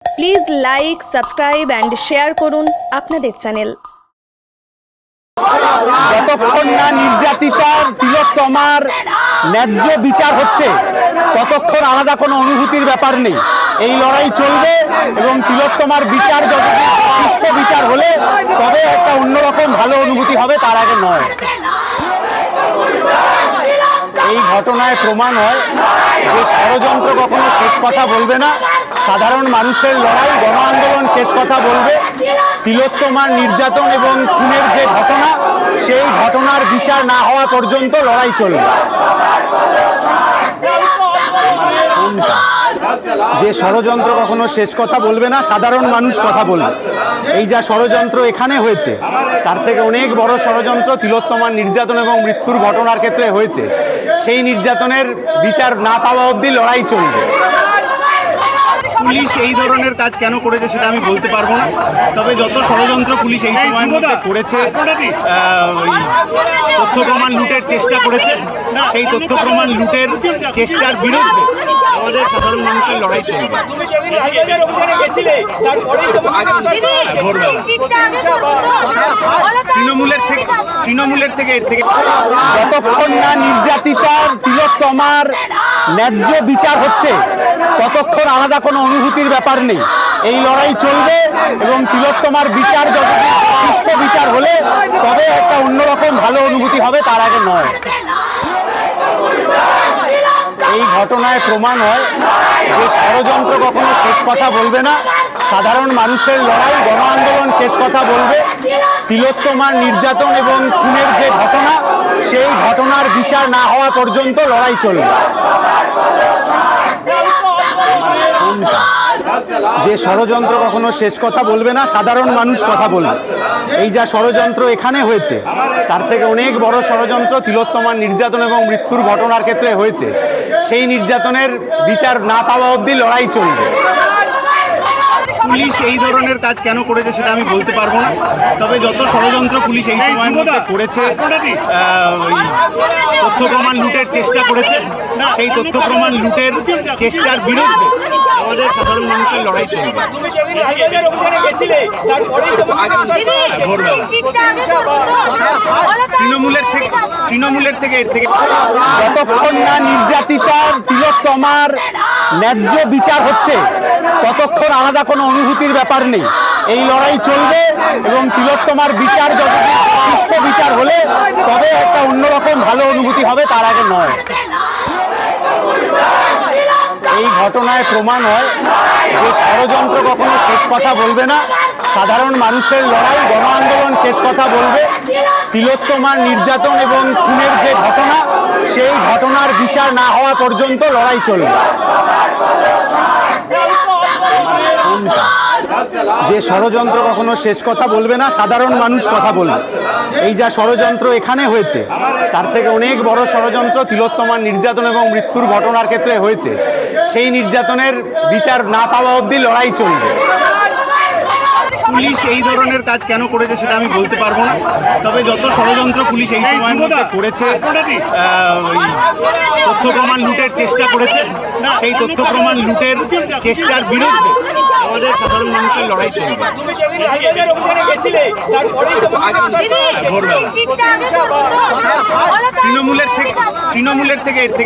Please like, subscribe and share করুন আপনাদের channel. যতক্ষণ না নির্যাতিতার তিলোত্তমার ন্যায্য বিচার হচ্ছে ততক্ষণ আলাদা কোনো অনুভূতির ব্যাপার নেই। এই লড়াই চলবে এবং তিলোত্তমার বিচার যতদিন সুষ্ঠু বিচার হলে তবে একটা অন্যরকম ভালো অনুভূতি হবে, তার আগে নয়। এই ঘটনায় প্রমাণ হয় যে ষড়যন্ত্র কখনো শেষ কথা বলবে না। সাধারণ মানুষের লড়াই, গণ আন্দোলন শেষ কথা বলবে। তিলোত্তমার নির্যাতন এবং খুনের যে ঘটনা, সেই ঘটনার বিচার না হওয়া পর্যন্ত লড়াই চলবে। যে ষড়যন্ত্র কখনো শেষ কথা বলবে না, সাধারণ মানুষ কথা বলবে। এই যা ষড়যন্ত্র এখানে হয়েছে, তার থেকে অনেক বড় ষড়যন্ত্র তিলোত্তমার নির্যাতন এবং মৃত্যুর ঘটনার ক্ষেত্রে হয়েছে। সেই নির্যাতনের বিচার না পাওয়া অবধি লড়াই চলবে। পুলিশ এই ধরনের কাজ কেন করেছে সেটা আমি বলতে পারবো না, তবে যত ষড়যন্ত্র পুলিশ এই সময়ের মধ্যে করেছে, তথ্য প্রমাণ লুটের চেষ্টা করেছে, সেই তথ্য প্রমাণ লুটের চেষ্টার বিরুদ্ধে আমাদের সাধারণ মানুষের লড়াই চলবে। তৃণমূলের থেকে এর থেকে যতক্ষণ না নির্যাতিতার তিলোত্তমার ন্যায্য বিচার হচ্ছে ততক্ষণ আলাদা কোনো অনুভূতির ব্যাপার নেই। এই লড়াই চলবে এবং তিলোত্তমার বিচার যতদিন সুষ্ঠু বিচার হলে তবে একটা অন্যরকম ভালো অনুভূতি হবে, তার আগে নয়। এই ঘটনায় প্রমাণ হয় যে ষড়যন্ত্র কখনো শেষ কথা বলবে না। সাধারণ মানুষের লড়াই, গণ আন্দোলন শেষ কথা বলবে। তিলোত্তমার নির্যাতন এবং খুনের যে ঘটনা, সেই ঘটনার বিচার না হওয়া পর্যন্ত লড়াই চলবে। যে ষড়যন্ত্র কখনো শেষ কথা বলবে না, সাধারণ মানুষ কথা বলবে। এই যা ষড়যন্ত্র এখানে হয়েছে, তার থেকে অনেক বড় ষড়যন্ত্র তিলোত্তমার নির্যাতন এবং মৃত্যুর ঘটনার ক্ষেত্রে হয়েছে। সেই নির্যাতনের বিচার না পাওয়া অবধি লড়াই চলবে। পুলিশ এই ধরনের কাজ কেন করেছে সেটা আমি বলতে পারবো না, তবে যত ষড়যন্ত্র পুলিশ এই সময়ের মধ্যে করেছে, তথ্য প্রমাণ লুটের চেষ্টা করেছে, সেই তথ্য প্রমাণ লুটের চেষ্টার বিরুদ্ধে আমাদের সাধারণ মানুষের লড়াই চলবে। তৃণমূলের থেকে এর থেকে যতক্ষণ না নির্যাতিতার তিলোত্তমার ন্যায্য বিচার হচ্ছে ততক্ষণ আলাদা কোনো অনুভূতির ব্যাপার নেই। এই লড়াই চলবে এবং তিলোত্তমার বিচার যতদিন সুষ্ঠু বিচার হলে তবে একটা অন্যরকম ভালো অনুভূতি হবে, তার আগে নয়। এই ঘটনায় প্রমাণ হয় যে ষড়যন্ত্র কখনো শেষ কথা বলবে না। সাধারণ মানুষের লড়াই, গণ আন্দোলন শেষ কথা বলবে। তিলোত্তমার নির্যাতন এবং খুনের যে ঘটনা, সেই ঘটনার বিচার না হওয়া পর্যন্ত লড়াই চলবে। যে ষড়যন্ত্র কখনো শেষ কথা বলবে না, সাধারণ মানুষ কথা বলবে। এই যা ষড়যন্ত্র এখানে হয়েছে, তার থেকে অনেক বড় ষড়যন্ত্র তিলোত্তমার নির্যাতন এবং মৃত্যুর ঘটনার ক্ষেত্রে হয়েছে। সেই নির্যাতনের বিচার না পাওয়া অবধি লড়াই চলবে। পুলিশ এই ধরনের কাজ কেন করেছে সেটা আমি বলতে পারবো না, তবে যত ষড়যন্ত্র পুলিশ এই সময়ের মধ্যে করেছে, তথ্য প্রমাণ লুটের চেষ্টা করেছে, সেই তথ্য প্রমাণ লুটের চেষ্টার বিরুদ্ধে আমাদের সাধারণ মানুষের লড়াই চলবে। তৃণমূলের থেকে এর থেকে